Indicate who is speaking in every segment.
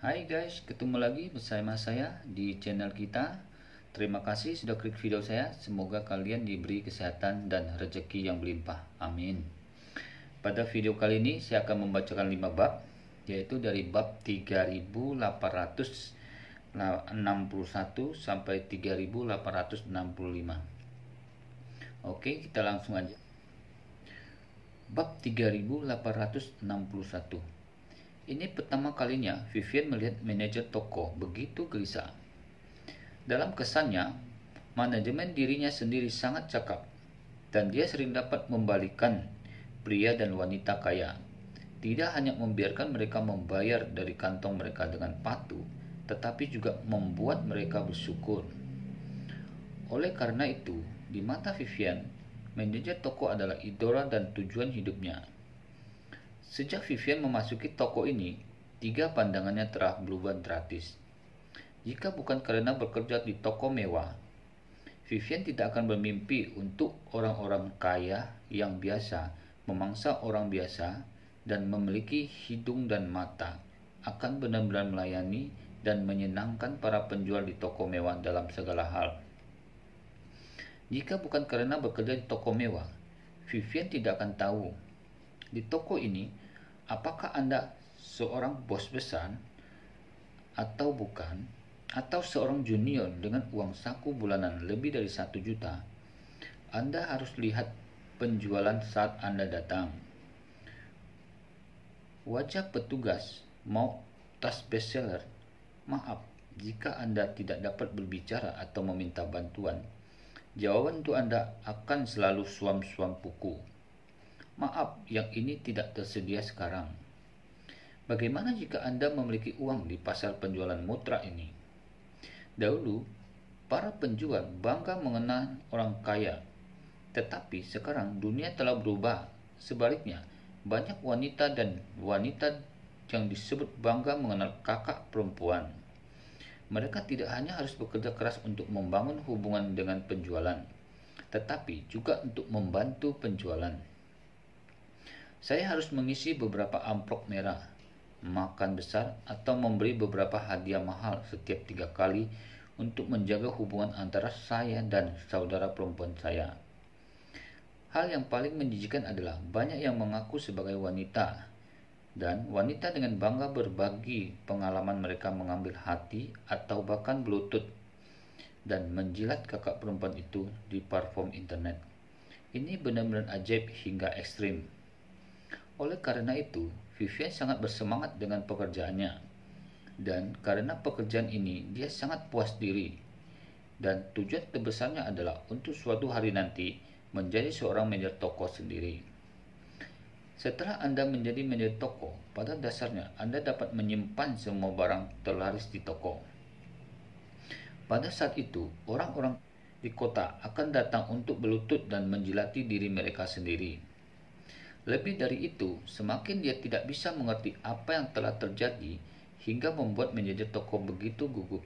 Speaker 1: Hai guys, ketemu lagi bersama saya di channel kita. Terima kasih sudah klik video saya. Semoga kalian diberi kesehatan dan rezeki yang berlimpah. Amin. Pada video kali ini saya akan membacakan 5 bab, yaitu dari bab 3861 sampai 3865. Oke, kita langsung aja. Bab 3861. Ini pertama kalinya Vivian melihat manajer toko begitu gelisah. Dalam kesannya, manajemen dirinya sendiri sangat cakap, dan dia sering dapat membalikan pria dan wanita kaya. Tidak hanya membiarkan mereka membayar dari kantong mereka dengan patuh, tetapi juga membuat mereka bersyukur. Oleh karena itu, di mata Vivian, manajer toko adalah idola dan tujuan hidupnya. Sejak Vivian memasuki toko ini, 3 pandangannya telah berubah drastis. Jika bukan karena bekerja di toko mewah, Vivian tidak akan bermimpi untuk orang-orang kaya yang biasa memangsa orang biasa dan memiliki hidung dan mata, akan benar-benar melayani dan menyenangkan para penjual di toko mewah dalam segala hal. Jika bukan karena bekerja di toko mewah, Vivian tidak akan tahu di toko ini apakah Anda seorang bos besar atau bukan, atau seorang junior dengan uang saku bulanan lebih dari 1 juta. Anda harus lihat penjualan saat Anda datang. Wajah petugas mau tas bestseller. Maaf jika Anda tidak dapat berbicara atau meminta bantuan. Jawaban untuk Anda akan selalu suam-suam buku. Maaf, yang ini tidak tersedia sekarang. Bagaimana jika Anda memiliki uang di pasar penjualan mutra ini? Dahulu, para penjual bangga mengenal orang kaya. Tetapi sekarang dunia telah berubah. Sebaliknya, banyak wanita dan wanita yang disebut bangga mengenal kakak perempuan. Mereka tidak hanya harus bekerja keras untuk membangun hubungan dengan penjualan, tetapi juga untuk membantu penjualan. Saya harus mengisi beberapa amplop merah, makan besar, atau memberi beberapa hadiah mahal setiap 3 kali untuk menjaga hubungan antara saya dan saudara perempuan saya. Hal yang paling menjijikkan adalah banyak yang mengaku sebagai wanita, dan wanita dengan bangga berbagi pengalaman mereka mengambil hati atau bahkan berlutut dan menjilat kakak perempuan itu di platform internet. Ini benar-benar ajaib hingga ekstrim. Oleh karena itu, Vivian sangat bersemangat dengan pekerjaannya. Dan karena pekerjaan ini, dia sangat puas diri. Dan tujuan terbesarnya adalah untuk suatu hari nanti menjadi seorang manajer toko sendiri. Setelah Anda menjadi manajer toko, pada dasarnya Anda dapat menyimpan semua barang terlaris di toko. Pada saat itu, orang-orang di kota akan datang untuk berlutut dan menjilati diri mereka sendiri. Lebih dari itu, semakin dia tidak bisa mengerti apa yang telah terjadi hingga membuat manajer toko begitu gugup.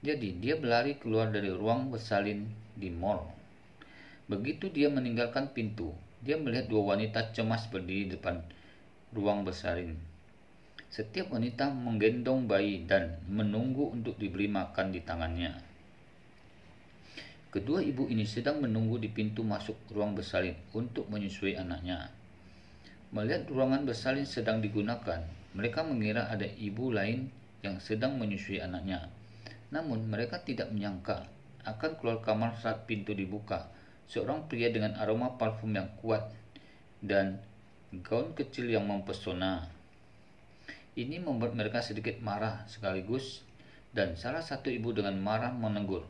Speaker 1: Jadi, dia berlari keluar dari ruang bersalin di mall. Begitu dia meninggalkan pintu, dia melihat 2 wanita cemas berdiri di depan ruang bersalin. Setiap wanita menggendong bayi dan menunggu untuk diberi makan di tangannya. Kedua ibu ini sedang menunggu di pintu masuk ruang bersalin untuk menyusui anaknya. Melihat ruangan bersalin sedang digunakan, mereka mengira ada ibu lain yang sedang menyusui anaknya. Namun mereka tidak menyangka akan keluar kamar saat pintu dibuka seorang pria dengan aroma parfum yang kuat dan gaun kecil yang mempesona. Ini membuat mereka sedikit marah sekaligus, dan salah satu ibu dengan marah menegur,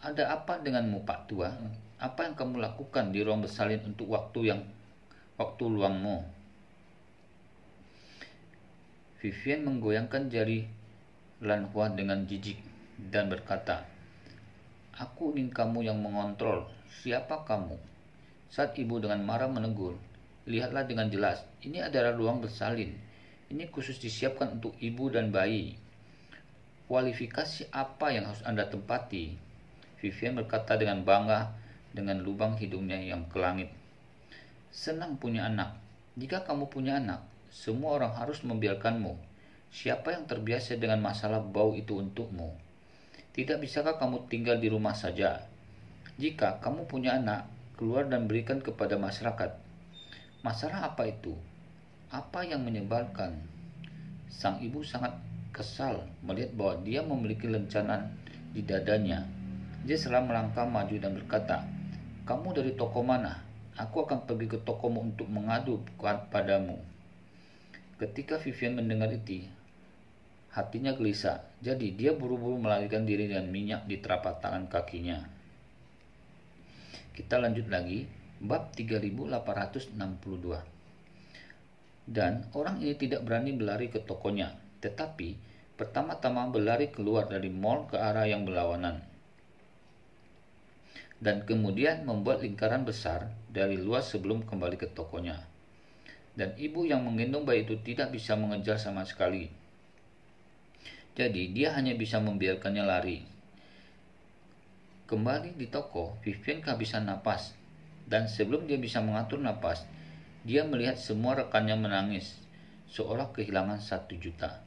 Speaker 1: "Ada apa denganmu, Pak Tua? Apa yang kamu lakukan di ruang bersalin untuk waktu luangmu?" Vivian menggoyangkan jari Lanhua dengan jijik dan berkata, "Aku ingin kamu yang mengontrol. Siapa kamu?" Saat ibu dengan marah menegur, "Lihatlah dengan jelas, ini adalah ruang bersalin. Ini khusus disiapkan untuk ibu dan bayi. Kualifikasi apa yang harus Anda tempati?" Vivian berkata dengan bangga dengan lubang hidungnya yang ke langit. "Senang punya anak. Jika kamu punya anak, semua orang harus membiarkanmu. Siapa yang terbiasa dengan masalah bau itu untukmu? Tidak bisakah kamu tinggal di rumah saja? Jika kamu punya anak, keluar dan berikan kepada masyarakat. Masalah apa itu? Apa yang menyebalkan? Sang ibu sangat kesal melihat bahwa dia memiliki lencana di dadanya. Dia segera melangkah maju dan berkata, "Kamu dari toko mana? Aku akan pergi ke tokomu untuk mengadu padamu." Ketika Vivian mendengar itu, hatinya gelisah. Jadi dia buru-buru melarikan diri dengan minyak di telapak tangan kakinya. Kita lanjut lagi, bab 3862. Dan orang ini tidak berani berlari ke tokonya, tetapi pertama-tama berlari keluar dari mall ke arah yang berlawanan. Dan kemudian membuat lingkaran besar dari luar sebelum kembali ke tokonya. Dan ibu yang menggendong bayi itu tidak bisa mengejar sama sekali. Jadi dia hanya bisa membiarkannya lari. Kembali di toko, Vivian kehabisan napas. Dan sebelum dia bisa mengatur napas, dia melihat semua rekannya menangis, seolah kehilangan 1 juta.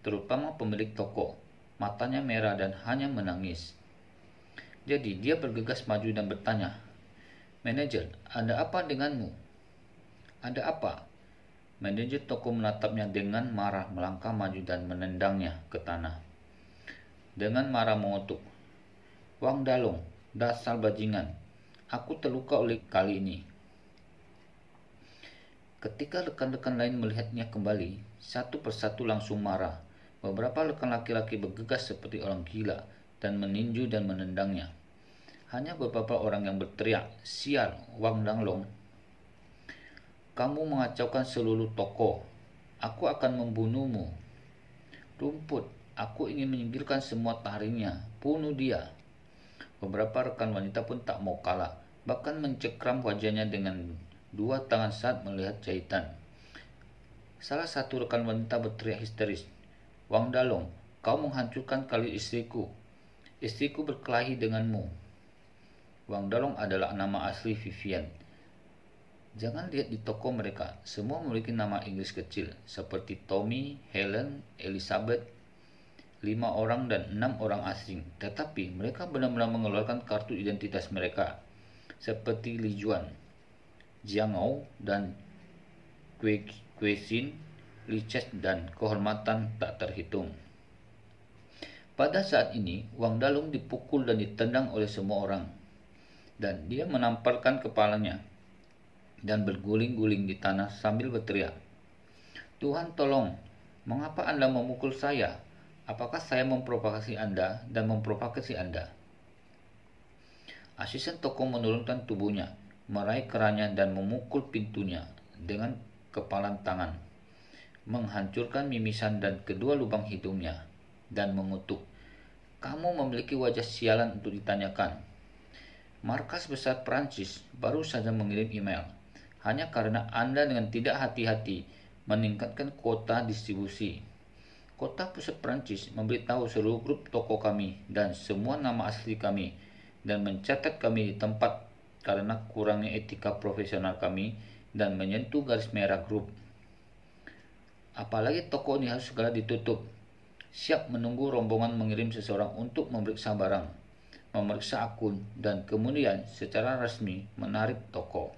Speaker 1: Terutama pemilik toko, matanya merah dan hanya menangis. Jadi dia bergegas maju dan bertanya, "Manajer, ada apa denganmu?" "Ada apa?" Manajer toko menatapnya dengan marah, melangkah maju dan menendangnya ke tanah. Dengan marah mengutuk, "Wang Dalong, dasar bajingan, aku terluka oleh kali ini." Ketika rekan-rekan lain melihatnya kembali, satu persatu langsung marah. Beberapa rekan laki-laki bergegas seperti orang gila dan meninju dan menendangnya. Hanya beberapa orang yang berteriak, "Sial, Wang Dalong, kamu mengacaukan seluruh toko. Aku akan membunuhmu. Rumput, aku ingin menyingkirkan semua taringnya. Bunuh dia." Beberapa rekan wanita pun tak mau kalah, bahkan mencekram wajahnya dengan 2 tangan saat melihat jahitan. Salah satu rekan wanita berteriak histeris, "Wang Dalong, kau menghancurkan karir istriku. Istriku berkelahi denganmu." Wang Dalong adalah nama asli Vivian. Jangan lihat di toko mereka, semua memiliki nama Inggris kecil, seperti Tommy, Helen, Elizabeth, 5 orang dan 6 orang asing. Tetapi mereka benar-benar mengeluarkan kartu identitas mereka, seperti Li Juan, Jiang Ou, dan Kue Xin, Li Ches, dan kehormatan tak terhitung. Pada saat ini, Wang Dalong dipukul dan ditendang oleh semua orang, dan dia menamparkan kepalanya dan berguling-guling di tanah sambil berteriak, "Tuhan tolong, mengapa Anda memukul saya? Apakah saya memprovokasi Anda dan memprovokasi Anda?" Asisten toko menurunkan tubuhnya, meraih keranjang dan memukul pintunya dengan kepalan tangan, menghancurkan mimisan dan kedua lubang hidungnya, dan mengutuk, "Kamu memiliki wajah sialan untuk ditanyakan. Markas besar Prancis baru saja mengirim email. Hanya karena Anda dengan tidak hati-hati meningkatkan kuota distribusi. Kota pusat Prancis memberitahu seluruh grup toko kami dan semua nama asli kami dan mencatat kami di tempat karena kurangnya etika profesional kami dan menyentuh garis merah grup. Apalagi toko ini harus segera ditutup. Siap menunggu rombongan mengirim seseorang untuk memeriksa barang, memeriksa akun, dan kemudian secara resmi menarik toko.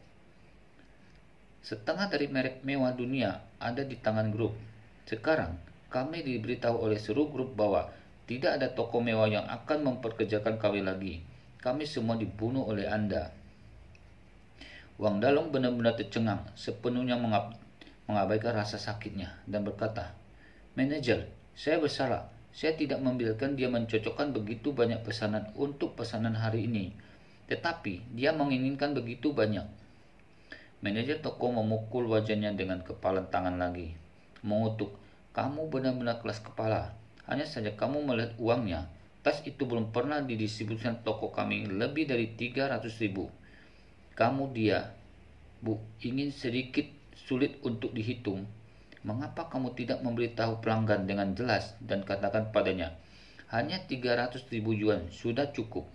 Speaker 1: Setengah dari merek mewah dunia ada di tangan grup. Sekarang, kami diberitahu oleh seluruh grup bahwa tidak ada toko mewah yang akan memperkerjakan kami lagi. Kami semua dibunuh oleh Anda." Wang Dalong benar-benar tercengang, sepenuhnya mengabaikan rasa sakitnya, dan berkata, "Manajer, saya bersalah. Saya tidak membiarkan dia mencocokkan begitu banyak pesanan untuk pesanan hari ini. Tetapi dia menginginkan begitu banyak." Manajer toko memukul wajahnya dengan kepalan tangan lagi, mengutuk, "Kamu benar-benar keras kepala. Hanya saja kamu melihat uangnya. Tas itu belum pernah didistribusikan toko kami lebih dari 300.000. Kamu dia, Bu, ingin sedikit sulit untuk dihitung. Mengapa kamu tidak memberitahu pelanggan dengan jelas dan katakan padanya, hanya 300.000 yuan sudah cukup?"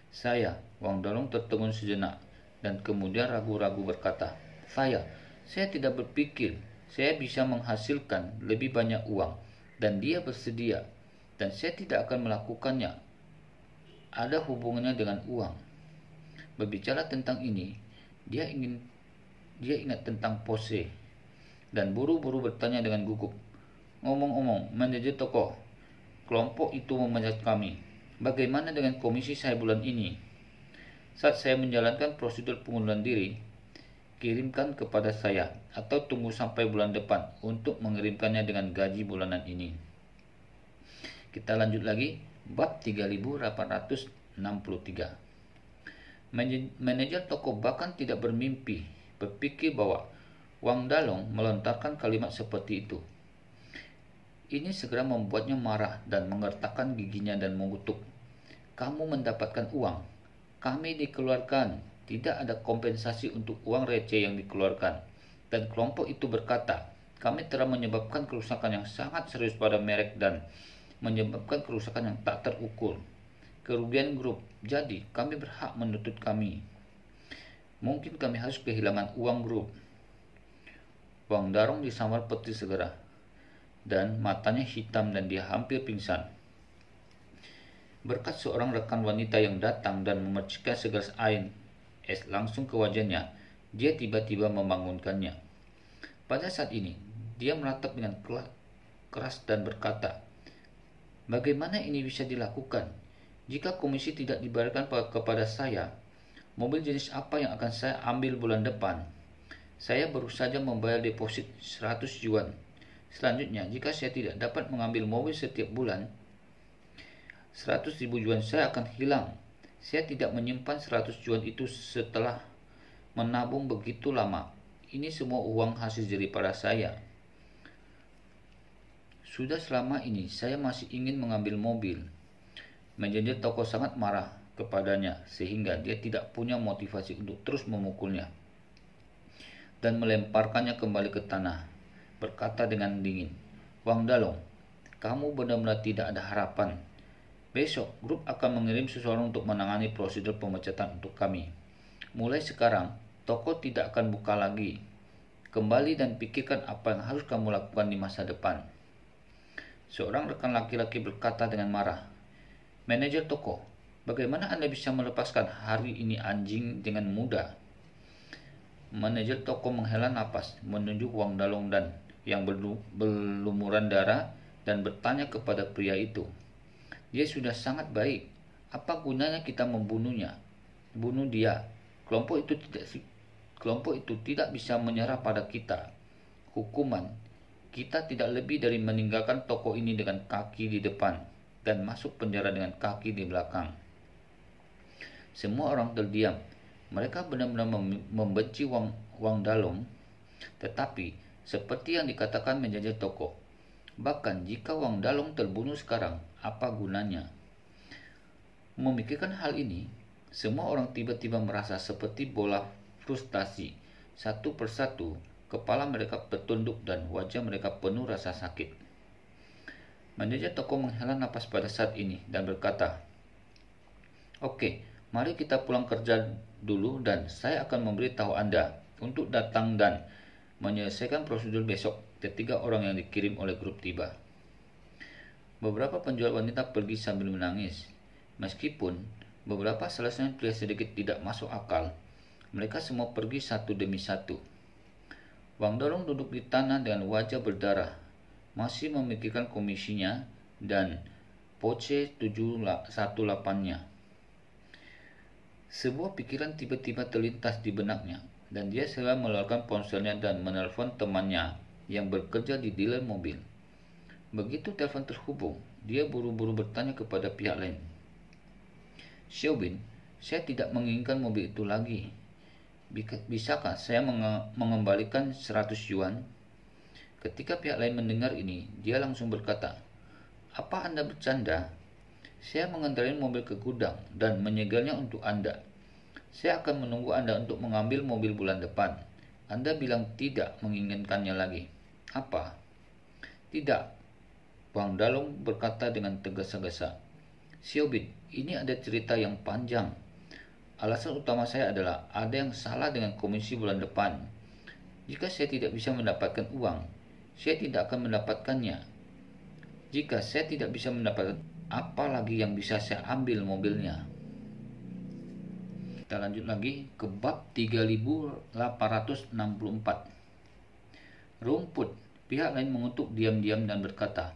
Speaker 1: Saya, Wang Dalong tertegun sejenak dan kemudian ragu-ragu berkata, Saya tidak berpikir. Saya bisa menghasilkan lebih banyak uang dan dia bersedia, dan saya tidak akan melakukannya. Ada hubungannya dengan uang. Berbicara tentang ini, dia ingat tentang pose dan buru-buru bertanya dengan gugup. Ngomong-ngomong, manajer toko, kelompok itu memecat kami. Bagaimana dengan komisi saya bulan ini? Saat saya menjalankan prosedur pengunduran diri, kirimkan kepada saya atau tunggu sampai bulan depan untuk mengirimkannya dengan gaji bulanan ini. Kita lanjut lagi, bab 3863. Manajer toko bahkan tidak berpikir bahwa Wang Dalong melontarkan kalimat seperti itu. Ini segera membuatnya marah dan mengertakkan giginya dan mengutuk. Kamu mendapatkan uang, kami dikeluarkan, tidak ada kompensasi untuk uang receh yang dikeluarkan. Dan kelompok itu berkata, kami telah menyebabkan kerusakan yang sangat serius pada merek dan menyebabkan kerusakan yang tak terukur. Kerugian grup, jadi kami berhak menuntut kami. Mungkin kami harus kehilangan uang grup. Wang Dalong disambar petir segera, dan matanya hitam dan dia hampir pingsan. Berkat seorang rekan wanita yang datang dan memercikkan segelas air es langsung ke wajahnya, dia tiba-tiba membangunkannya. Pada saat ini, dia meratap dengan keras dan berkata, bagaimana ini bisa dilakukan? Jika komisi tidak dibayarkan kepada saya, mobil jenis apa yang akan saya ambil bulan depan? Saya baru saja membayar deposit 100 yuan. Selanjutnya, jika saya tidak dapat mengambil mobil setiap bulan, 100.000 yuan saya akan hilang. Saya tidak menyimpan 100 yuan itu setelah menabung begitu lama. Ini semua uang hasil daripada saya. Sudah selama ini saya masih ingin mengambil mobil. Manajer toko sangat marah kepadanya sehingga dia tidak punya motivasi untuk terus memukulnya dan melemparkannya kembali ke tanah. Berkata dengan dingin, Wang Dalong, kamu benar-benar tidak ada harapan. Besok, grup akan mengirim seseorang untuk menangani prosedur pemecatan untuk kami. Mulai sekarang, toko tidak akan buka lagi. Kembali dan pikirkan apa yang harus kamu lakukan di masa depan. Seorang rekan laki-laki berkata dengan marah, manajer toko, bagaimana Anda bisa melepaskan hari ini anjing dengan mudah? Manajer toko menghela napas, menunjuk Wang Dalong dan yang berlumuran darah dan bertanya kepada pria itu. Dia sudah sangat baik. Apa gunanya kita membunuhnya? Bunuh dia. Kelompok itu tidak bisa menyerah pada kita. Hukuman, kita tidak lebih dari meninggalkan toko ini dengan kaki di depan dan masuk penjara dengan kaki di belakang. Semua orang terdiam. Mereka benar-benar membenci Wang Dalong, tetapi seperti yang dikatakan manajer toko, bahkan jika Wang Dalong terbunuh sekarang, apa gunanya? Memikirkan hal ini, semua orang tiba-tiba merasa seperti bola frustasi. Satu persatu, kepala mereka bertunduk dan wajah mereka penuh rasa sakit. Manajer toko menghela napas pada saat ini dan berkata, Oke, mari kita pulang kerja dulu dan saya akan memberitahu Anda untuk datang dan menyelesaikan prosedur besok. Ketiga orang yang dikirim oleh grup tiba. Beberapa penjual wanita pergi sambil menangis. Meskipun beberapa alasan pria sedikit tidak masuk akal, mereka semua pergi satu demi satu. Wang Dalong duduk di tanah dengan wajah berdarah, masih memikirkan komisinya dan poce 718-nya. Sebuah pikiran tiba-tiba terlintas di benaknya, dan dia segera mengeluarkan ponselnya dan menelpon temannya yang bekerja di dealer mobil. Begitu telepon terhubung, dia buru-buru bertanya kepada pihak lain. Xiaobin, saya tidak menginginkan mobil itu lagi. Bisakah saya mengembalikan 100 yuan? Ketika pihak lain mendengar ini, dia langsung berkata, apa Anda bercanda? Saya mengantarkan mobil ke gudang dan menyegelnya untuk Anda. Saya akan menunggu Anda untuk mengambil mobil bulan depan. Anda bilang tidak menginginkannya lagi. Apa? Tidak. Wang Dalong berkata dengan tergesa-gesa. Xiaobin, ini ada cerita yang panjang. Alasan utama saya adalah ada yang salah dengan komisi bulan depan. Jika saya tidak bisa mendapatkan uang, saya tidak akan mendapatkannya. Jika saya tidak bisa mendapatkan, apa lagi yang bisa saya ambil mobilnya? Kita lanjut lagi ke bab 3864. Rumput. Pihak lain mengutuk diam-diam dan berkata,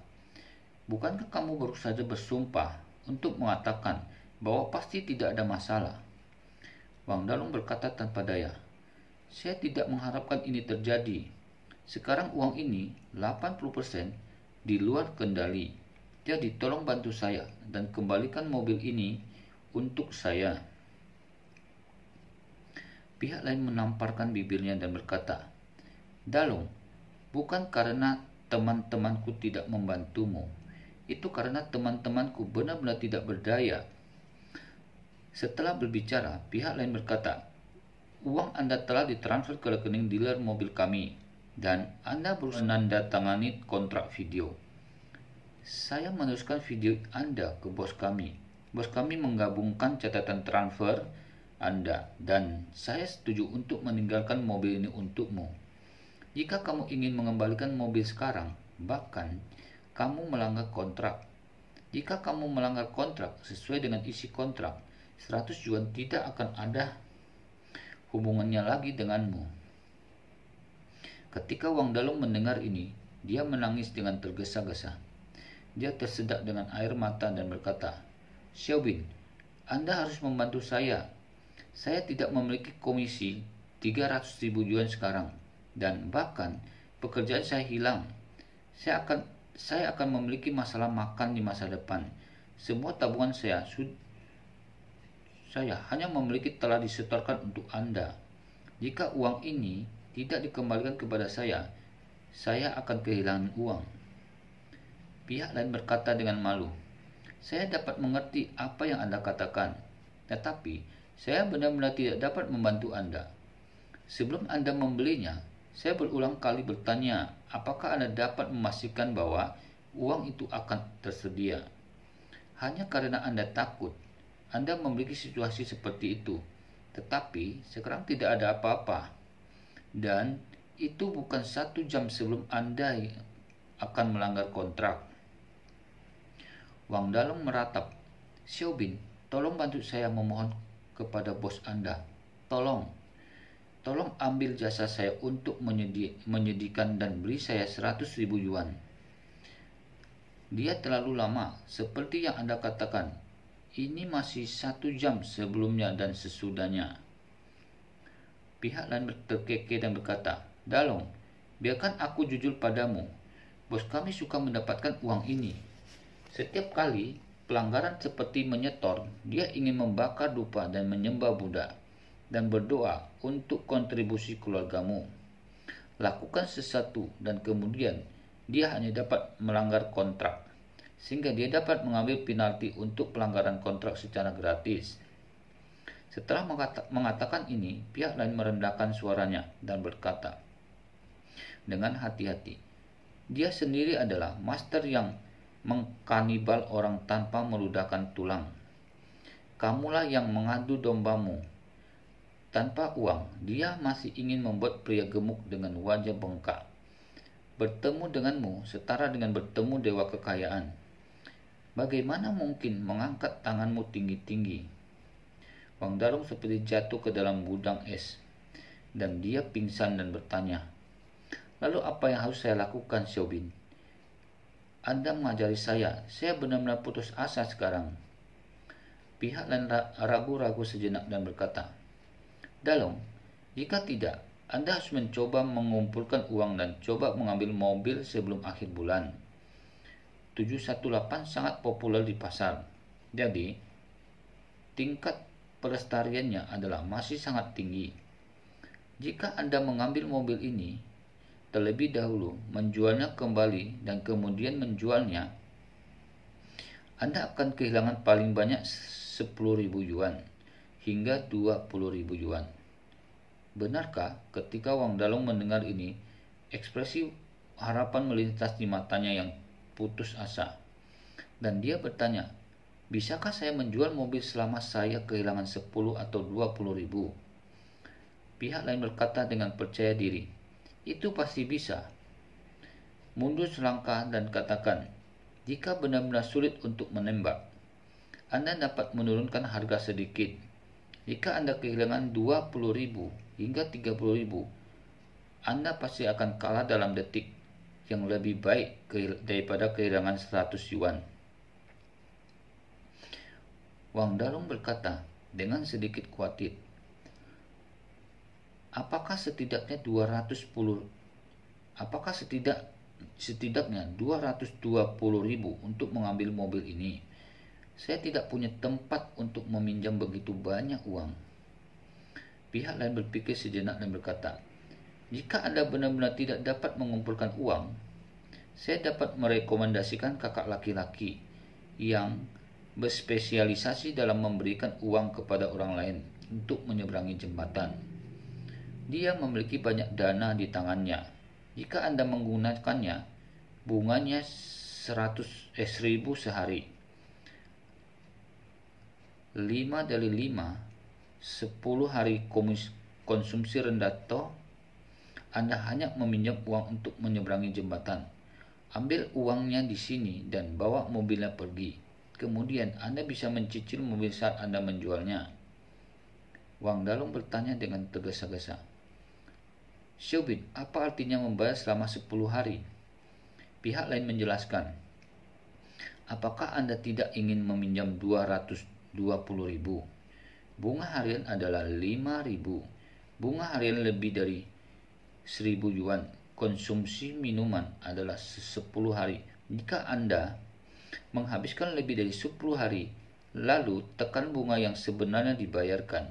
Speaker 1: "Bukankah kamu baru saja bersumpah untuk mengatakan bahwa pasti tidak ada masalah?" Wang Dalong berkata tanpa daya, "Saya tidak mengharapkan ini terjadi. Sekarang uang ini 80% di luar kendali. Jadi tolong bantu saya dan kembalikan mobil ini untuk saya." Pihak lain menamparkan bibirnya dan berkata, "Dalong, bukan karena teman-temanku tidak membantumu. Itu karena teman-temanku benar-benar tidak berdaya." Setelah berbicara, pihak lain berkata, "Uang Anda telah ditransfer ke rekening dealer mobil kami, dan Anda berusaha menandatangani kontrak video. Saya meneruskan video Anda ke bos kami. Bos kami menggabungkan catatan transfer Anda, dan saya setuju untuk meninggalkan mobil ini untukmu. Jika kamu ingin mengembalikan mobil sekarang, bahkan kamu melanggar kontrak. Jika kamu melanggar kontrak sesuai dengan isi kontrak, 100 yuan tidak akan ada hubungannya lagi denganmu." Ketika Wang Dalong mendengar ini, dia menangis dengan tergesa-gesa. Dia tersedak dengan air mata dan berkata, "Xiaobin, Anda harus membantu saya. Saya tidak memiliki komisi 300.000 yuan sekarang, dan bahkan pekerjaan saya hilang. Saya akan memiliki masalah makan di masa depan. Semua tabungan saya hanya memiliki telah disetorkan untuk Anda. Jika uang ini tidak dikembalikan kepada saya akan kehilangan uang." Pihak lain berkata dengan malu, "Saya dapat mengerti apa yang Anda katakan, tetapi saya benar-benar tidak dapat membantu Anda. Sebelum Anda membelinya, saya berulang kali bertanya apakah Anda dapat memastikan bahwa uang itu akan tersedia. Hanya karena Anda takut, Anda memiliki situasi seperti itu. Tetapi sekarang tidak ada apa-apa. Dan itu bukan 1 jam sebelum Anda akan melanggar kontrak." Wang Dalong meratap, "Xiaobin, tolong bantu saya memohon kepada bos Anda. Tolong ambil jasa saya untuk menyediakan dan beri saya 100.000 yuan. Dia terlalu lama, seperti yang Anda katakan. Ini masih 1 jam sebelumnya dan sesudahnya." Pihak lain terkekeh dan berkata, "Dalong, biarkan aku jujur padamu. Bos kami suka mendapatkan uang ini. Setiap kali pelanggaran seperti menyetor, dia ingin membakar dupa dan menyembah Buddha dan berdoa untuk kontribusi keluargamu. Lakukan sesuatu dan kemudian dia hanya dapat melanggar kontrak, sehingga dia dapat mengambil penalti untuk pelanggaran kontrak secara gratis." Setelah mengatakan ini, pihak lain merendahkan suaranya dan berkata dengan hati-hati, "Dia sendiri adalah master yang mengkanibal orang tanpa meludahkan tulang. Kamulah yang mengadu dombamu. Tanpa uang, dia masih ingin membuat pria gemuk dengan wajah bengkak. Bertemu denganmu setara dengan bertemu dewa kekayaan. Bagaimana mungkin mengangkat tanganmu tinggi-tinggi?" Wang Dalong seperti jatuh ke dalam gudang es, dan dia pingsan dan bertanya, "Lalu apa yang harus saya lakukan, Xiaobin? Anda mengajari saya benar-benar putus asa sekarang." Pihak lain ragu-ragu sejenak dan berkata, "Dalong, jika tidak, Anda harus mencoba mengumpulkan uang dan coba mengambil mobil sebelum akhir bulan. 718 sangat populer di pasar, jadi tingkat pelestariannya adalah masih sangat tinggi. Jika Anda mengambil mobil ini, terlebih dahulu menjualnya kembali dan kemudian menjualnya, Anda akan kehilangan paling banyak 10.000 yuan hingga 20.000 yuan." Benarkah? Ketika Wang Dalong mendengar ini, ekspresi harapan melintas di matanya yang putus asa, dan dia bertanya, "Bisakah saya menjual mobil selama saya kehilangan 10 atau 20.000?" Pihak lain berkata dengan percaya diri, Itu pasti bisa. Mundur selangkah dan katakan, jika benar-benar sulit untuk menembak, Anda dapat menurunkan harga sedikit. Jika Anda kehilangan 20.000 hingga 30.000, Anda pasti akan kalah dalam detik, yang lebih baik daripada kehilangan 100 yuan. Wang Dalong berkata dengan sedikit khawatir, apakah setidaknya 220.000 untuk mengambil mobil ini? Saya tidak punya tempat untuk meminjam begitu banyak uang. Pihak lain berpikir sejenak dan berkata, jika Anda benar-benar tidak dapat mengumpulkan uang, saya dapat merekomendasikan kakak laki-laki yang berspesialisasi dalam memberikan uang kepada orang lain untuk menyeberangi jembatan. Dia memiliki banyak dana di tangannya. Jika Anda menggunakannya, bunganya 1.000 sehari. 5 dari 5, 10 hari konsumsi rendah toh. Anda hanya meminjam uang untuk menyeberangi jembatan. Ambil uangnya di sini dan bawa mobilnya pergi. Kemudian Anda bisa mencicil mobil saat Anda menjualnya. Wang Dalong bertanya dengan tergesa-gesa, Xiaobin, apa artinya membayar selama 10 hari? Pihak lain menjelaskan, apakah Anda tidak ingin meminjam 220.000? Bunga harian adalah 5.000. Bunga harian lebih dari 1.000 yuan. Konsumsi minuman adalah 10 hari. Jika Anda menghabiskan lebih dari 10 hari, lalu tekan bunga yang sebenarnya dibayarkan.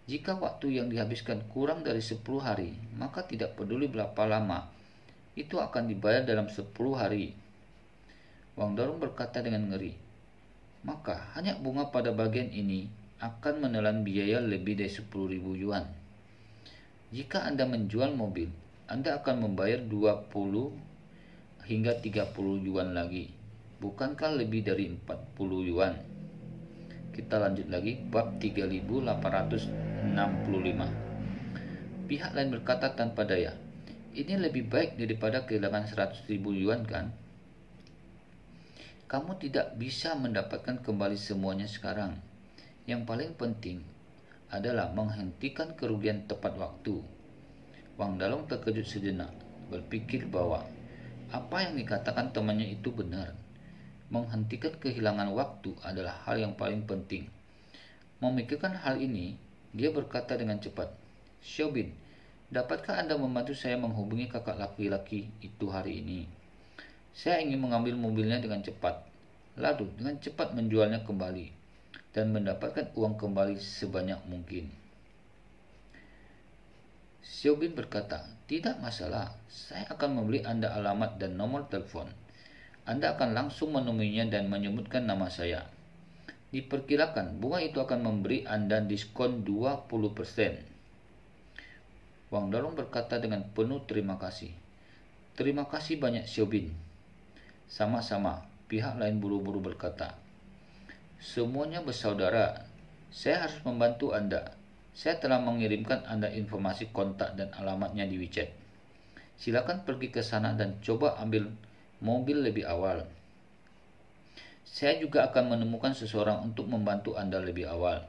Speaker 1: Jika waktu yang dihabiskan kurang dari 10 hari, maka tidak peduli berapa lama, itu akan dibayar dalam 10 hari. Wang Dalong berkata dengan ngeri, maka hanya bunga pada bagian ini akan menelan biaya lebih dari 10.000 yuan. Jika Anda menjual mobil, Anda akan membayar 20 hingga 30 yuan lagi. Bukankah lebih dari 40 yuan? Kita lanjut lagi, bab 3865. Pihak lain berkata tanpa daya, ini lebih baik daripada kehilangan 100.000 yuan kan? Kamu tidak bisa mendapatkan kembali semuanya sekarang. Yang paling penting adalah menghentikan kerugian tepat waktu. Wang Dalong terkejut sejenak, berpikir bahwa apa yang dikatakan temannya itu benar. Menghentikan kehilangan waktu adalah hal yang paling penting. Memikirkan hal ini, dia berkata dengan cepat, Xiaobin, dapatkah Anda membantu saya menghubungi kakak laki-laki itu hari ini? Saya ingin mengambil mobilnya dengan cepat, lalu dengan cepat menjualnya kembali, dan mendapatkan uang kembali sebanyak mungkin. Xiaobin berkata, tidak masalah, saya akan memberi Anda alamat dan nomor telepon. Anda akan langsung menemuinya dan menyebutkan nama saya. Diperkirakan bunga itu akan memberi Anda diskon 20%. Wang Dalong berkata dengan penuh terima kasih. Terima kasih banyak Xiaobin. Sama-sama, pihak lain buru-buru berkata. Semuanya bersaudara. Saya harus membantu Anda. Saya telah mengirimkan Anda informasi kontak dan alamatnya di WeChat. Silakan pergi ke sana dan coba ambil mobil lebih awal. Saya juga akan menemukan seseorang untuk membantu Anda lebih awal.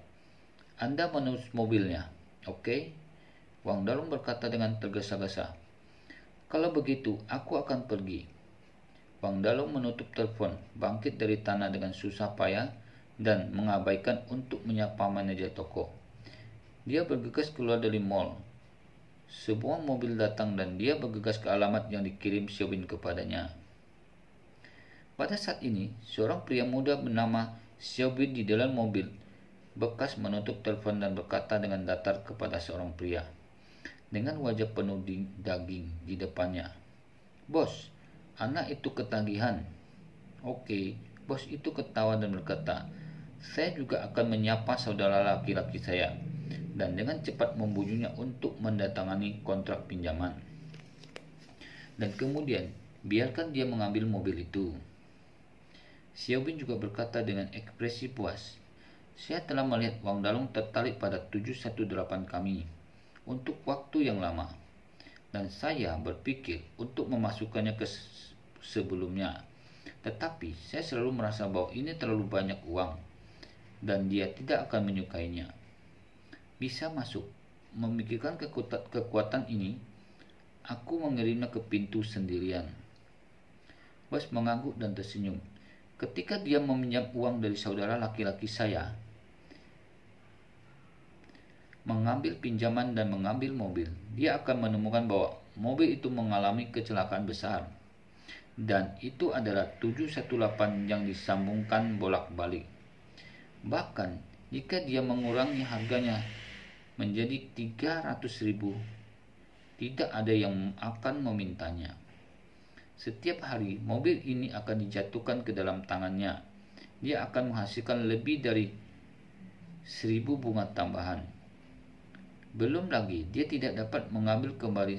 Speaker 1: Anda menuju mobilnya, oke? Wang Dalong berkata dengan tergesa-gesa. Kalau begitu, aku akan pergi. Wang Dalong menutup telepon, bangkit dari tanah dengan susah payah, dan mengabaikan untuk menyapa manajer toko. Dia bergegas keluar dari mall. Sebuah mobil datang dan dia bergegas ke alamat yang dikirim Xiaobin kepadanya. Pada saat ini, seorang pria muda bernama Xiaobin di dalam mobil bekas menutup telepon dan berkata dengan datar kepada seorang pria dengan wajah penuh daging di depannya, Bos, anak itu ketagihan. Oke, bos itu ketawa dan berkata, saya juga akan menyapa saudara laki-laki saya, dan dengan cepat membujuknya untuk mendatangani kontrak pinjaman. Dan kemudian, biarkan dia mengambil mobil itu. Xiaobin juga berkata dengan ekspresi puas, saya telah melihat Wang Dalong tertarik pada 718 kami untuk waktu yang lama. dan saya berpikir untuk memasukkannya ke sebelumnya. Tetapi saya selalu merasa bahwa ini terlalu banyak uang dan dia tidak akan menyukainya. Bisa masuk. Memikirkan kekuatan ini, aku mengirimnya ke pintu sendirian. Bos mengangguk dan tersenyum. Ketika dia meminjam uang dari saudara laki-laki saya, mengambil pinjaman dan mengambil mobil, dia akan menemukan bahwa mobil itu mengalami kecelakaan besar. Dan itu adalah 718 yang disambungkan bolak-balik. Bahkan jika dia mengurangi harganya menjadi 300.000, tidak ada yang akan memintanya. Setiap hari mobil ini akan dijatuhkan ke dalam tangannya. Dia akan menghasilkan lebih dari 1.000 bunga tambahan. Belum lagi dia tidak dapat mengambil kembali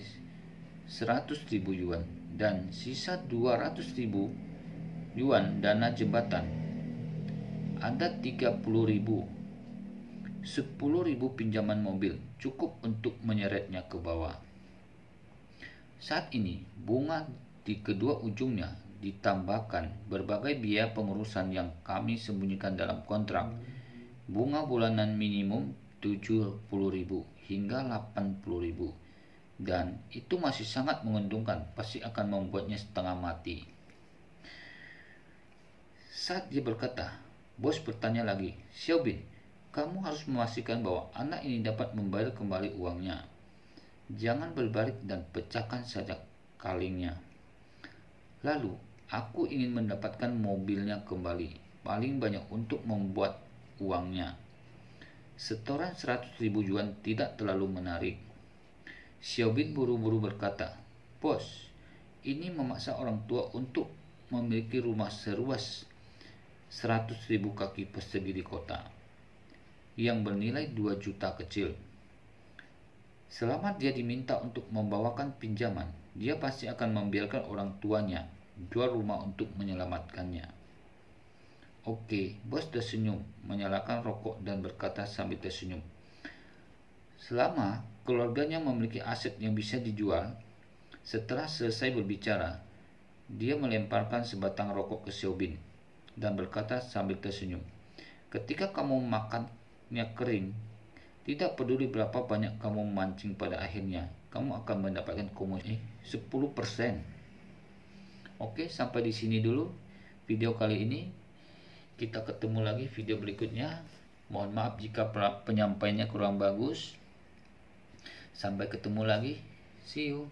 Speaker 1: 100.000 yuan dan sisa 200.000 yuan dana jembatan. Ada 30.000. 10.000 pinjaman mobil cukup untuk menyeretnya ke bawah. Saat ini bunga di kedua ujungnya ditambahkan berbagai biaya pengurusan yang kami sembunyikan dalam kontrak. Bunga bulanan minimum 70.000 hingga 80.000, dan itu masih sangat menguntungkan, pasti akan membuatnya setengah mati. Saat dia berkata, bos bertanya lagi, Xiaobin, kamu harus memastikan bahwa anak ini dapat membayar kembali uangnya. Jangan berbalik dan pecahkan saja kalengnya. Lalu, aku ingin mendapatkan mobilnya kembali, paling banyak untuk membuat uangnya. Setoran 100.000 yuan tidak terlalu menarik. Xiaobin buru-buru berkata, bos, ini memaksa orang tua untuk memiliki rumah seluas 100.000 kaki persegi di kota, yang bernilai 2 juta kecil. Selama dia diminta untuk membawakan pinjaman, dia pasti akan membiarkan orang tuanya jual rumah untuk menyelamatkannya. Oke, bos tersenyum, menyalakan rokok dan berkata sambil tersenyum. Selama keluarganya memiliki aset yang bisa dijual, setelah selesai berbicara, dia melemparkan sebatang rokok ke Xiaobin dan berkata sambil tersenyum, ketika kamu makannya kering, tidak peduli berapa banyak kamu memancing, pada akhirnya kamu akan mendapatkan komisi 10%. Oke, sampai di sini dulu video kali ini. Kita ketemu lagi video berikutnya. Mohon maaf jika penyampaiannya kurang bagus. Sampai ketemu lagi. See you.